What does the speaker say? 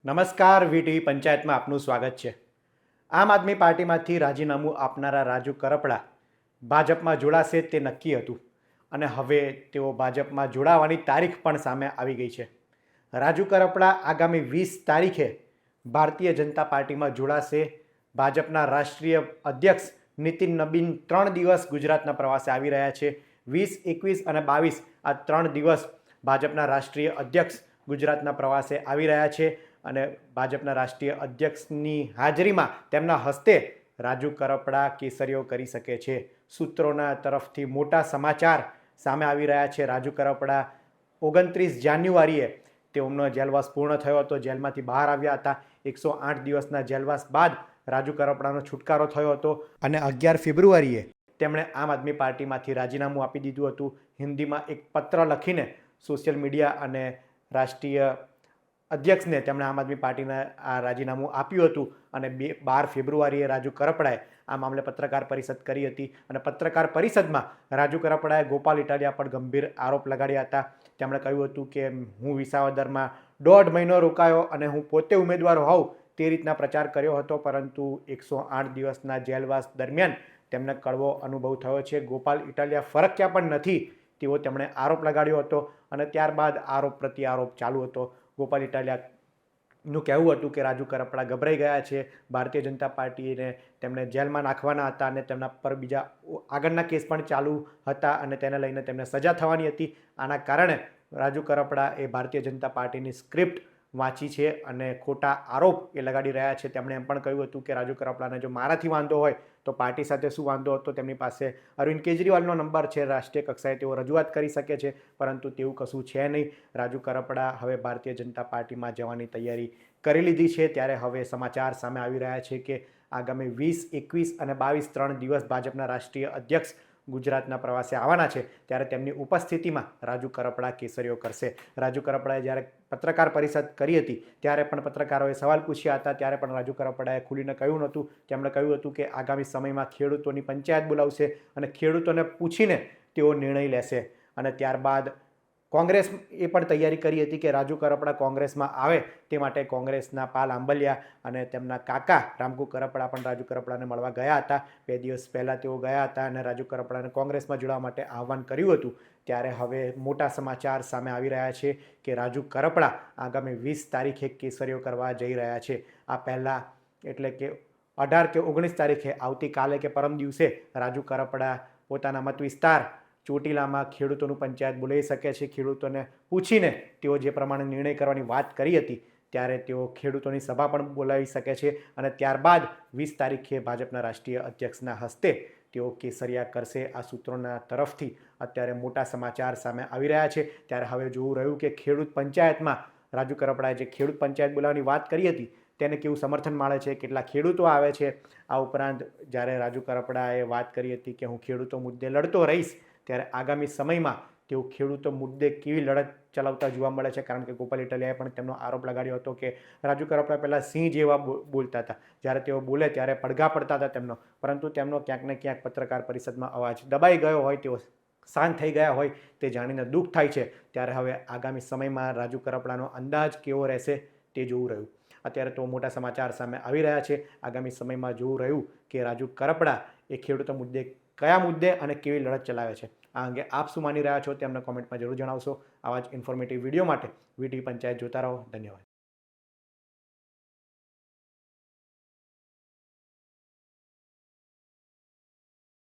નમસ્કાર, વીટીવી પંચાયતમાં આપનું સ્વાગત છે। આમ આદમી પાર્ટીમાંથી રાજીનામું આપનારા રાજુ કરપડા ભાજપમાં જોડાશે તે નક્કી હતું અને હવે તેઓ ભાજપમાં જોડાવાની તારીખ પણ સામે આવી ગઈ છે। રાજુ કરપડા આગામી 20 તારીખે ભારતીય જનતા પાર્ટીમાં જોડાશે। ભાજપના રાષ્ટ્રીય અધ્યક્ષ નીતિન નબીન 3 દિવસ ગુજરાતના પ્રવાસે આવી રહ્યા છે। 20, 21 અને 22 આ 3 દિવસ ભાજપના રાષ્ટ્રીય અધ્યક્ષ ગુજરાતના પ્રવાસે આવી રહ્યા છે અને ભાજપના રાષ્ટ્રીય અધ્યક્ષની હાજરીમાં તેમના હસ્તે રાજુ કરપડા કેસરીઓ કરી શકે છે। સૂત્રોના તરફથી મોટા સમાચાર સામે આવી રહ્યા છે। રાજુ કરપડા 29 જાન્યુઆરીએ તેમનો જેલવાસ પૂર્ણ થયો હતો, જેલમાંથી બહાર આવ્યા હતા। 108 દિવસના જેલવાસ બાદ રાજુ કરપડાનો છુટકારો થયો હતો અને 11 ફેબ્રુઆરીએ તેમણે આમ આદમી પાર્ટીમાંથી રાજીનામું આપી દીધું હતું। હિન્દીમાં એક પત્ર લખીને સોશિયલ મીડિયા અને રાષ્ટ્રીય અધ્યક્ષને તેમણે આમ આદમી પાર્ટીના આ રાજીનામું આપ્યું હતું અને 12 ફેબ્રુઆરીએ રાજુ કરપડાએ આ મામલે પત્રકાર પરિષદ કરી હતી અને પત્રકાર પરિષદમાં રાજુ કરપડાએ ગોપાલ ઇટાલિયા પર ગંભીર આરોપ લગાડ્યા હતા। તેમણે કહ્યું હતું કે હું વિસાવદરમાં 1.5 મહિનો રોકાયો અને હું પોતે ઉમેદવાર હોઉં તે રીતના પ્રચાર કર્યો હતો, પરંતુ 108 દિવસના જેલવાસ દરમિયાન તેમને કડવો અનુભવ થયો છે। ગોપાલ ઇટાલિયા ફરક્યા પણ નથી તેવો તેમણે આરોપ લગાડ્યો હતો અને ત્યારબાદ આરોપ પ્રતિ આરોપ ચાલુ હતો। ગોપાલ ઇટાલિયાનું કહેવું હતું કે રાજુ કરપડા ગભરાઈ ગયા છે, ભારતીય જનતા પાર્ટીને તેમને જેલમાં નાખવાના હતા અને તેમના પર બીજા આગળના કેસ પણ ચાલુ હતા અને તેને લઈને તેમને સજા થવાની હતી। આના કારણે રાજુ કરપડા એ ભારતીય જનતા પાર્ટીની સ્ક્રિપ્ટ વાંચી છે અને ખોટા આરોપ એ લગાડી રહ્યા છે। તેમણે એમ પણ કહ્યું હતું કે રાજુ કરપડાને જો મારાથી વાંધો હોય તો પાર્ટી સાથે શું વાંધો હતો। તેમની પાસે અરવિંદ કેજરીવાલનો નંબર છે, રાષ્ટ્રીય કક્ષાએ તેઓ રજૂઆત કરી શકે છે, પરંતુ તેવું કશું છે નહીં। રાજુ કરપડા હવે ભારતીય જનતા પાર્ટીમાં જવાની તૈયારી કરી લીધી છે। ત્યારે હવે સમાચાર સામે આવી રહ્યા છે કે આગામી 20, 21 અને 22 3 દિવસ ભાજપના રાષ્ટ્રીય અધ્યક્ષ ગુજરાતના પ્રવાસે આવવાના છે, ત્યારે તેમની ઉપસ્થિતિમાં રાજુ કરપડા કેસરીઓ કરશે। રાજુ કરપડાએ જ્યારે પત્રકાર પરિષદ કરી હતી ત્યારે પણ પત્રકારોએ સવાલ પૂછ્યા હતા, ત્યારે પણ રાજુ કરપડાએ ખુલીને કહ્યું નહોતું। તેમણે કહ્યું હતું કે આગામી સમયમાં ખેડૂતોની પંચાયત બોલાવશે અને ખેડૂતોને પૂછીને તેઓ નિર્ણય લેશે અને ત્યારબાદ કોંગ્રેસ એ પણ તૈયારી કરી હતી કે રાજુ કરપડા કોંગ્રેસમાં આવે તે માટે કોંગ્રેસના પાલ આંબલિયા અને તેમના કાકા રામકુ કરપડા પણ રાજુ કરપડાને મળવા ગયા હતા। 2 દિવસ પહેલાં તેઓ ગયા હતા અને રાજુ કરપડાને કોંગ્રેસમાં જોડવા માટે આહવાન કર્યું હતું। ત્યારે હવે મોટા સમાચાર સામે આવી રહ્યા છે કે રાજુ કરપડા આગામી 20 તારીખે કેસરીઓ કરવા જઈ રહ્યા છે। આ પહેલાં એટલે કે 18 કે 19 તારીખે આવતીકાલે કે પરમ દિવસે રાજુ કરપડા પોતાના મત વિસ્તાર ચોટીલામાં ખેડૂતોનું પંચાયત બોલાવી શકે છે। ખેડૂતોને પૂછીને તેઓ જે પ્રમાણે નિર્ણય કરવાની વાત કરી હતી ત્યારે તેઓ ખેડૂતોની સભા પણ બોલાવી શકે છે અને ત્યારબાદ 20 તારીખે ભાજપના રાષ્ટ્રીય અધ્યક્ષના હસ્તે તેઓ કેસરિયા કરશે। આ સૂત્રોના તરફથી અત્યારે મોટા સમાચાર સામે આવી રહ્યા છે। ત્યારે હવે જોવું રહ્યું કે ખેડૂત પંચાયતમાં રાજુ કરપડાએ જે ખેડૂત પંચાયત બોલાવવાની વાત કરી હતી તેને કેવું સમર્થન મળે છે, કેટલા ખેડૂતો આવે છે। આ ઉપરાંત જ્યારે રાજુ કરપડાએ વાત કરી હતી કે હું ખેડૂતો મુદ્દે લડતો રહીશ, ત્યારે આગામી સમયમાં તેઓ ખેડૂતો મુદ્દે કેવી લડત ચલાવતા જોવા મળે છે, કારણ કે ગોપાલ ઇટાલિયાએ પણ તેમનો આરોપ લગાડ્યો હતો કે રાજુ કરપડા પહેલાં સિંહ જેવા બોલતા હતા, જ્યારે તેઓ બોલે ત્યારે પડઘા પડતા હતા તેમનો, પરંતુ તેમનો ક્યાંક ને ક્યાંક પત્રકાર પરિષદમાં અવાજ દબાઈ ગયો હોય, તેઓ શાંત થઈ ગયા હોય તે જાણીને દુઃખ થાય છે। ત્યારે હવે આગામી સમયમાં રાજુ કરપડાનો અંદાજ કેવો રહેશે તે જોવું રહ્યું। અત્યારે તો મોટા સમાચાર સામે આવી રહ્યા છે। આગામી સમયમાં જોવું રહ્યું કે રાજુ કરપડા એ ખેડૂતો મુદ્દે કયા મુદ્દે અને કેવી લડત ચલાવે છે। આ અંગે આપ શું માની રહ્યા છો તે અમને કોમેન્ટમાં જરૂર જણાવશો। આવા જ ઇન્ફોર્મેટિવ વિડીયો માટે વીટીવી પંચાયત જોતા રહો। ધન્યવાદ।